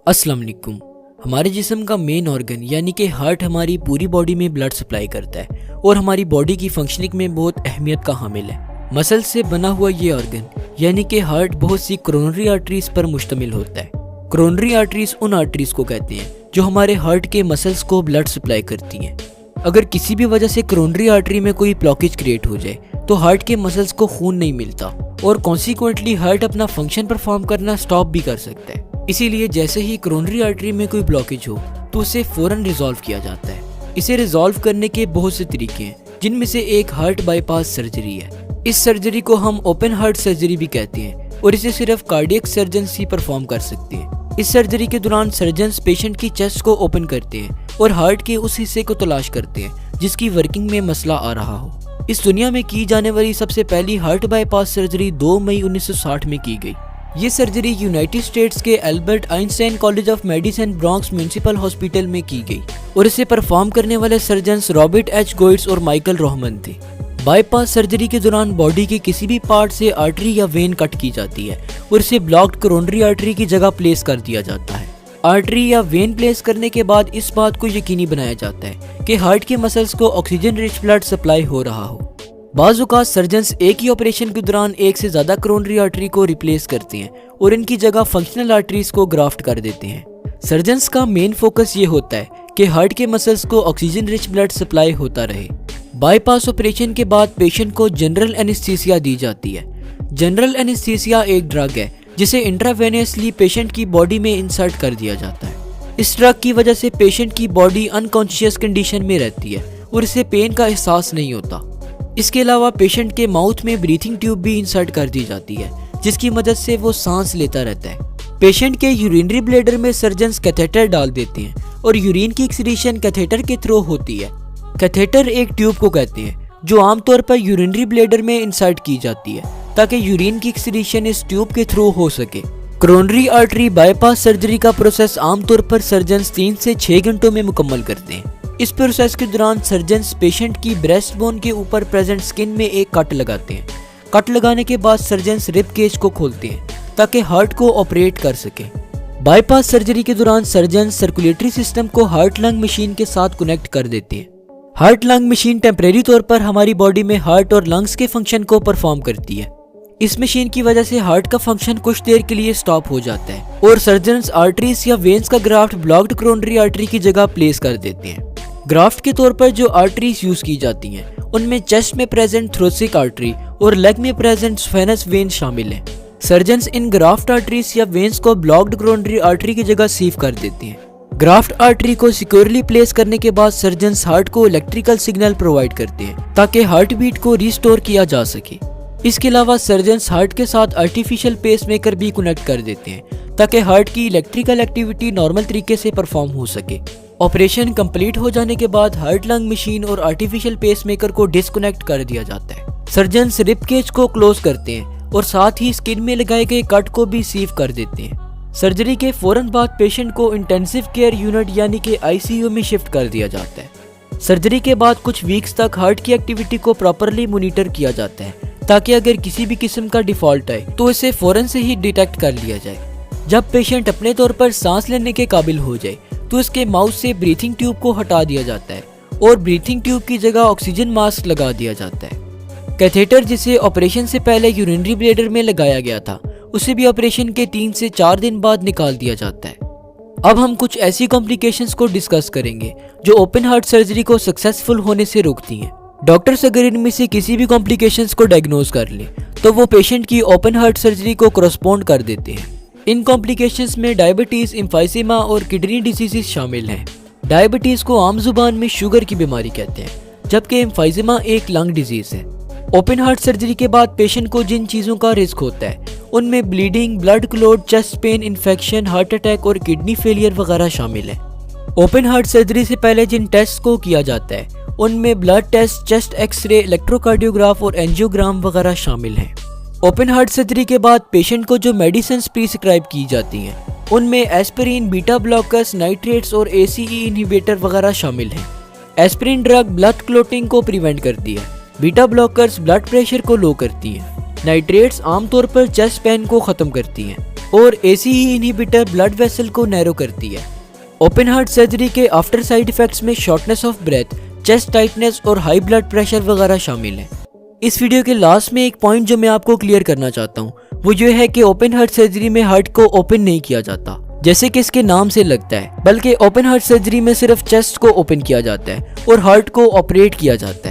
अस्सलाम वालेकुम। हमारे जिस्म का मेन ऑर्गन यानी कि हार्ट हमारी पूरी बॉडी में ब्लड सप्लाई करता है और हमारी बॉडी की फंक्शनिंग में बहुत अहमियत का हामिल है। मसल से बना हुआ ये ऑर्गन यानी कि हार्ट बहुत सी कोरोनरी आर्टरीज पर मुश्तमिल होता है। कोरोनरी आर्टरीज उन आर्टरीज को कहते हैं जो हमारे हार्ट के मसल्स को ब्लड सप्लाई करती हैं। अगर किसी भी वजह से कोरोनरी आर्टरी में कोई ब्लॉकेज क्रिएट हो जाए तो हार्ट के मसल्स को खून नहीं मिलता और कॉन्सिक्वेंटली हार्ट अपना फंक्शन परफॉर्म करना स्टॉप भी कर सकता है। इसीलिए जैसे ही कोरोनरी आर्टरी में कोई ब्लॉकेज हो तो उसे फौरन रिजॉल्व किया जाता है। इसे रिजॉल्व करने के बहुत से तरीके हैं, जिनमें से एक हार्ट बाईपास सर्जरी है। इस सर्जरी को हम ओपन हार्ट सर्जरी भी कहते हैं और इसे सिर्फ कार्डियक सर्जन्स ही परफॉर्म कर सकते हैं। इस सर्जरी के दौरान सर्जन्स पेशेंट की चेस्ट को ओपन करते हैं और हार्ट के उस हिस्से को तलाश करते हैं जिसकी वर्किंग में मसला आ रहा हो। इस दुनिया में की जाने वाली सबसे पहली हार्ट बाईपास सर्जरी 2 मई 1960 में की गई। ये सर्जरी यूनाइटेड स्टेट्स के Albert Einstein college of medicine Bronx municipal hospital में की गई और इसे परफॉर्म करने वाले सर्जन्स रॉबर्ट एच गोइट्स और माइकल रोहमन थे। बाईपास सर्जरी के दौरान बॉडी के किसी भी पार्ट से आर्टरी या वेन कट की जाती है और इसे ब्लॉक्ड कोरोनरी आर्टरी की जगह प्लेस कर दिया जाता है। आर्टरी या वेन प्लेस करने के बाद इस बात को यकीनी बनाया जाता है कि हार्ट के मसल्स को ऑक्सीजन रिच ब्लड सप्लाई हो रहा हो। बाज़ औक़ात सर्जन्स एक ही ऑपरेशन के दौरान एक से ज़्यादा कोरोनरी आर्टरी को रिप्लेस करते हैं और इनकी जगह फंक्शनल आर्टरीज को ग्राफ्ट कर देते हैं। सर्जन्स का मेन फोकस ये होता है कि हार्ट के मसल्स को ऑक्सीजन रिच ब्लड सप्लाई होता रहे। बाईपास ऑपरेशन के बाद पेशेंट को जनरल एनेस्थीसिया दी जाती है। जनरल एनेस्थीसिया एक ड्रग है जिसे इंट्रावेनियसली पेशेंट की बॉडी में इंसर्ट कर दिया जाता है। इस ड्रग की वजह से पेशेंट की बॉडी अनकॉन्शियस कंडीशन में रहती है और इसे पेन का एहसास नहीं होता। इसके अलावा पेशेंट के माउथ में ब्रीथिंग ट्यूब भी इंसर्ट कर दी जाती है जिसकी मदद से वो सांस लेता रहता है। पेशेंट के यूरिनरी ब्लैडर में सर्जन्स कैथेटर डाल देते हैं और यूरिन की एक्सक्रीशन कैथेटर के थ्रू होती है। कैथेटर एक ट्यूब को कहते हैं जो आमतौर पर यूरिनरी ब्लैडर में इंसर्ट की जाती है ताकि यूरिन की एक्सक्रीशन इस ट्यूब के थ्रू हो सके। कोरोनरी आर्टरी बाईपास सर्जरी का प्रोसेस आमतौर पर सर्जन्स 3 से 6 घंटों में मुकम्मल करते हैं। इस प्रोसेस के दौरान सर्जन्स पेशेंट की ब्रेस्ट बोन के ऊपर प्रेजेंट स्किन में एक कट लगाते हैं। कट लगाने के बाद सर्जन्स रिब केज को खोलते हैं ताकि हार्ट को ऑपरेट कर सके। बाईपास सर्जरी के दौरान सर्जन्स सर्कुलेटरी सिस्टम को हार्ट लंग मशीन के साथ कनेक्ट कर देते हैं। हार्ट लंग मशीन टेम्परेरी तौर पर हमारी बॉडी में हार्ट और लंग्स के फंक्शन को परफॉर्म करती है। इस मशीन की वजह से हार्ट का फंक्शन कुछ देर के लिए स्टॉप हो जाता है और सर्जन्स आर्टरीज या वेन्स का ग्राफ्ट ब्लॉक्ड कोरोनरी आर्टरी की जगह प्लेस कर देते हैं। ग्राफ्ट के तौर पर जो आर्टरीज यूज की जाती हैं उनमें चेस्ट में प्रेजेंट थोरैसिक आर्टरी और लेग में प्रेजेंट स्फेनस वेन शामिल है। सर्जन्स इन ग्राफ्ट आर्टरीज या वेन्स को ब्लॉक्ड कोरोनरी आर्टरी की जगह सीव कर देते हैं। ग्राफ्ट आर्टरी को सिक्योरली प्लेस करने के बाद सर्जन्स हार्ट को इलेक्ट्रिकल सिग्नल प्रोवाइड करते हैं ताकि हार्ट बीट को रिस्टोर किया जा सके। इसके अलावा सर्जन्स हार्ट के साथ आर्टिफिशियल पेस मेकर भी कनेक्ट कर देते हैं ताकि हार्ट की इलेक्ट्रिकल एक्टिविटी नॉर्मल तरीके से परफॉर्म हो सके। ऑपरेशन कंप्लीट हो जाने के बाद हार्ट लंग मशीन और आर्टिफिशियल पेस मेकर को डिस्कनेक्ट कर दिया जाता है। सर्जन्स रिब केज को क्लोज करते हैं और साथ ही स्किन में लगाए गए कट को भी सीव कर देते हैं। सर्जरी के फौरन बाद पेशेंट को इंटेंसिव केयर यूनिट यानी कि आईसीयू में शिफ्ट कर दिया जाता है। सर्जरी के बाद कुछ वीक्स तक हार्ट की एक्टिविटी को प्रॉपरली मॉनिटर किया जाता है ताकि अगर किसी भी किस्म का डिफॉल्ट आए तो इसे फौरन से ही डिटेक्ट कर लिया जाए। जब पेशेंट अपने तौर पर सांस लेने के काबिल हो जाए तो इसके माउथ से ब्रीथिंग ट्यूब को हटा दिया जाता है और ब्रीथिंग ट्यूब की जगह ऑक्सीजन मास्क लगा दिया जाता है। कैथेटर जिसे ऑपरेशन से पहले यूरिनरी ब्लैडर में लगाया गया था उसे भी ऑपरेशन के 3 से 4 दिन बाद निकाल दिया जाता है। अब हम कुछ ऐसी कॉम्प्लिकेशंस को डिस्कस करेंगे जो ओपन हार्ट सर्जरी को सक्सेसफुल होने से रोकती हैं। डॉक्टर्स अगर इनमें से किसी भी कॉम्प्लिकेशंस को डायग्नोज कर ले तो वो पेशेंट की ओपन हार्ट सर्जरी को करस्पॉन्ड कर देते हैं। इन कॉम्प्लिकेशंस में डायबिटीज, एम्फाइसेमा और किडनी डिजीजेस शामिल हैं। डायबिटीज को आम जुबान में शुगर की बीमारी कहते हैं जबकि एम्फाइसेमा एक लंग डिजीज है। ओपन हार्ट सर्जरी के बाद पेशेंट को जिन चीज़ों का रिस्क होता है उनमें bleeding, blood clot, chest pain, infection, heart attack और किडनी फेलियर वगैरह शामिल है। ओपन हार्ट सर्जरी से पहले जिन टेस्ट को किया जाता है उनमें blood test, chest x-ray, electrocardiograph और एंजियोग्राम वगैरह शामिल हैं। ओपन हार्ट सर्जरी के बाद पेशेंट को जो मेडिसिन प्रिस्क्राइब की जाती हैं उनमें एस्पिरिन, बीटा ब्लॉकर्स, नाइट्रेट्स और ACE इनहिबिटर वगैरह शामिल हैं। एस्पिरिन ड्रग ब्लड क्लॉटिंग को प्रिवेंट करती है। बीटा ब्लॉकर्स ब्लड प्रेशर को लो करती हैं। नाइट्रेट्स आमतौर पर चेस्ट पेन को ख़त्म करती हैं। और ऐसी ही इनहिबिटर ब्लड वेसल को नैरो करती है। ओपन हार्ट सर्जरी के आफ्टर साइड इफेक्ट्स में shortness of breath, chest tightness और हाई ब्लड प्रेशर वगैरह शामिल है। इस वीडियो के लास्ट में एक पॉइंट जो मैं आपको क्लियर करना चाहता हूँ वो ये है कि ओपन हार्ट सर्जरी में हार्ट को ओपन नहीं किया जाता जैसे कि इसके नाम से लगता है, बल्कि ओपन हार्ट सर्जरी में सिर्फ चेस्ट को ओपन किया जाता है और हार्ट को ऑपरेट किया जाता है।